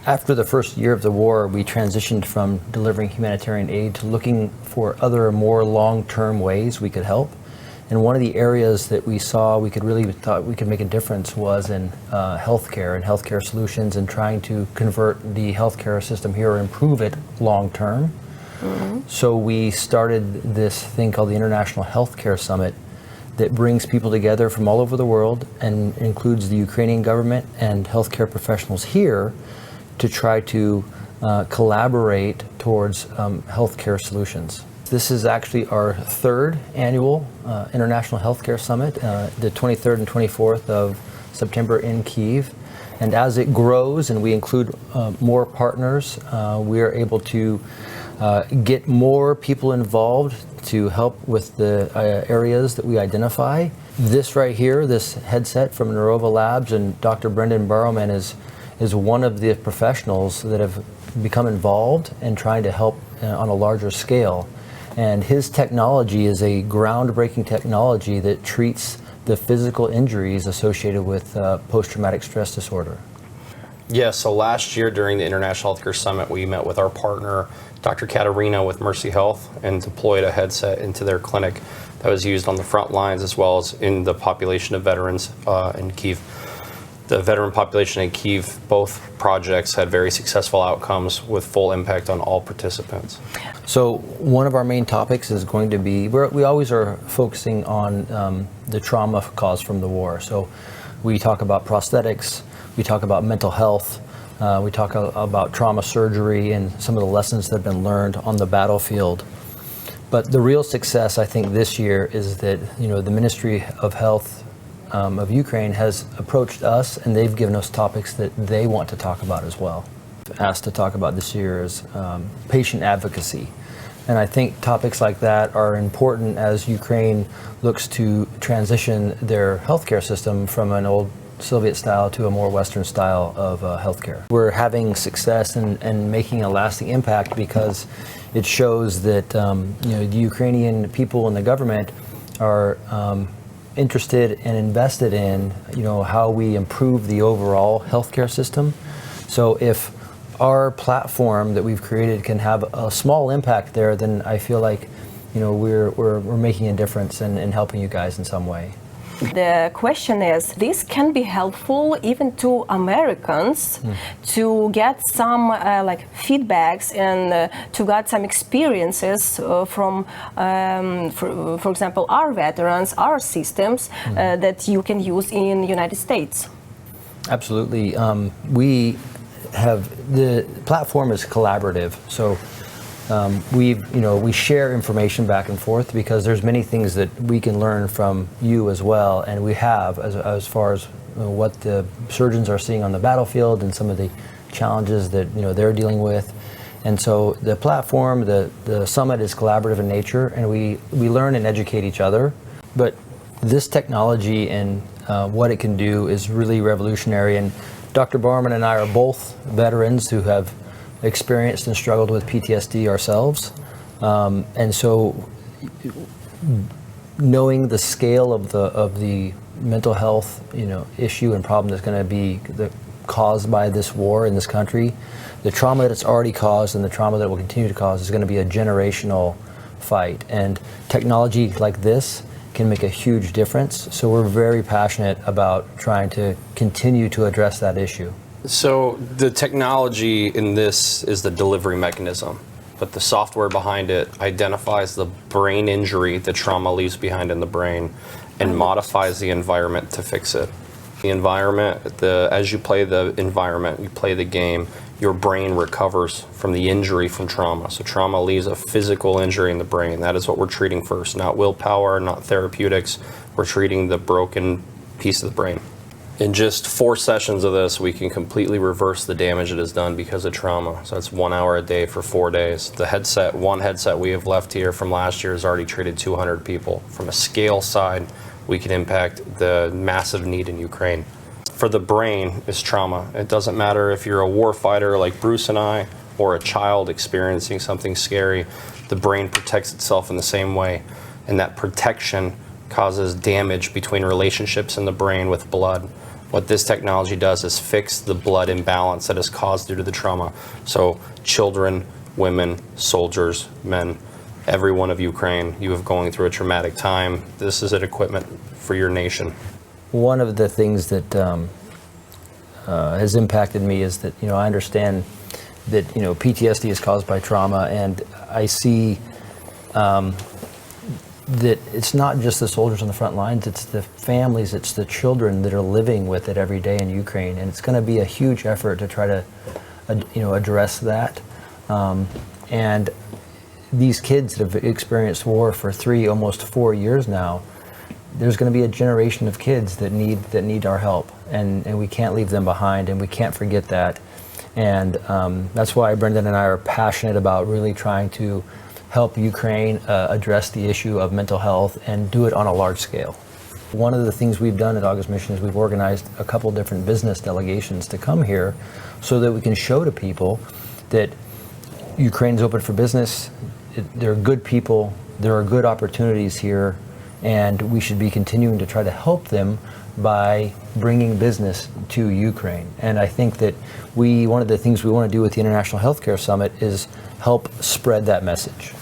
After the first year of the war, we transitioned from delivering humanitarian aid to looking for other more long-term ways we could help. And one of the areas that we saw we thought we could make a difference was in healthcare and healthcare solutions, and trying to convert the healthcare system here or improve it long-term. Mm-hmm. So we started this thing called the International Healthcare Summit that brings people together from all over the world and includes the Ukrainian government and healthcare professionals here to try to collaborate towards healthcare solutions. This is actually our third annual International Healthcare Summit, the 23rd and 24th of September in Kyiv. And as it grows and we include more partners, we are able to get more people involved to help with the areas that we identify. This right here, this headset from Neurova Labs and Dr. Brenden Borrowman is one of the professionals that have become involved in trying to help on a larger scale. And his technology is a groundbreaking technology that treats the physical injuries associated with post-traumatic stress disorder. Yeah, so last year during the International Healthcare Summit, we met with our partner, Dr. Katerina with Mercy Health, and deployed a headset into their clinic that was used on the front lines as well as in the population of veterans in Kyiv. The veteran population in Kyiv, both projects had very successful outcomes with full impact on all participants. So one of our main topics is going to be, we always are focusing on the trauma caused from the war. So we talk about prosthetics, we talk about mental health, we talk about trauma surgery and some of the lessons that have been learned on the battlefield. But the real success, I think, this year is that, the Ministry of Health of Ukraine has approached us, and they've given us topics that they want to talk about as well. Asked to talk about this year is patient advocacy. And I think topics like that are important as Ukraine looks to transition their healthcare system from an old Soviet style to a more Western style of healthcare. We're having success and making a lasting impact because it shows that the Ukrainian people and the government are interested and invested in how we improve the overall healthcare system. So if our platform that we've created can have a small impact there, then I feel like we're making a difference in helping you guys in some way. The question is, this can be helpful even to Americans to get some feedbacks and to get some experiences from, for example, our veterans, our systems that you can use in the United States. Absolutely. We have, the platform is collaborative. So we share information back and forth because there's many things that we can learn from you as well, and we have as far as what the surgeons are seeing on the battlefield and some of the challenges that they're dealing with. And so the platform, the summit is collaborative in nature, and we learn and educate each other. But this technology and what it can do is really revolutionary. And Dr. Borrowman and I are both veterans who have experienced and struggled with PTSD ourselves, and so knowing the scale of the mental health issue and problem that's going to be caused by this war in this country, the trauma that it's already caused and the trauma that it will continue to cause is going to be a generational fight. And technology like this can make a huge difference. So we're very passionate about trying to continue to address that issue. So the technology in this is the delivery mechanism, but the software behind it identifies the brain injury the trauma leaves behind in the brain and modifies the environment to fix it. The environment, as you play the environment, you play the game, your brain recovers from the injury from trauma. So trauma leaves a physical injury in the brain. That is what we're treating first, not willpower, not therapeutics. We're treating the broken piece of the brain. In just 4 sessions of this, we can completely reverse the damage it has done because of trauma. So that's 1 hour a day for 4 days. The one headset we have left here from last year has already treated 200 people. From a scale side, we can impact the massive need in Ukraine. For the brain is trauma. It doesn't matter if you're a war fighter like Bruce and I, or a child experiencing something scary, the brain protects itself in the same way. And that protection causes damage between relationships in the brain with blood. What this technology does is fix the blood imbalance that is caused due to the trauma. So children, women, soldiers, men, everyone of Ukraine, you have going through a traumatic time. This is an equipment for your nation. One of the things that has impacted me is that, I understand that, PTSD is caused by trauma, and I see that it's not just the soldiers on the front lines, it's the families, it's the children that are living with it every day in Ukraine, and it's going to be a huge effort to try to, address that. And these kids that have experienced war for 3, almost 4 years now, there's going to be a generation of kids that need our help, and we can't leave them behind, and we can't forget that. And that's why Brenden and I are passionate about really trying to help Ukraine address the issue of mental health and do it on a large scale. One of the things we've done at August Mission is we've organized a couple different business delegations to come here so that we can show to people that Ukraine's open for business, there are good people, there are good opportunities here, and we should be continuing to try to help them by bringing business to Ukraine. And I think that one of the things we want to do with the International Healthcare Summit is help spread that message.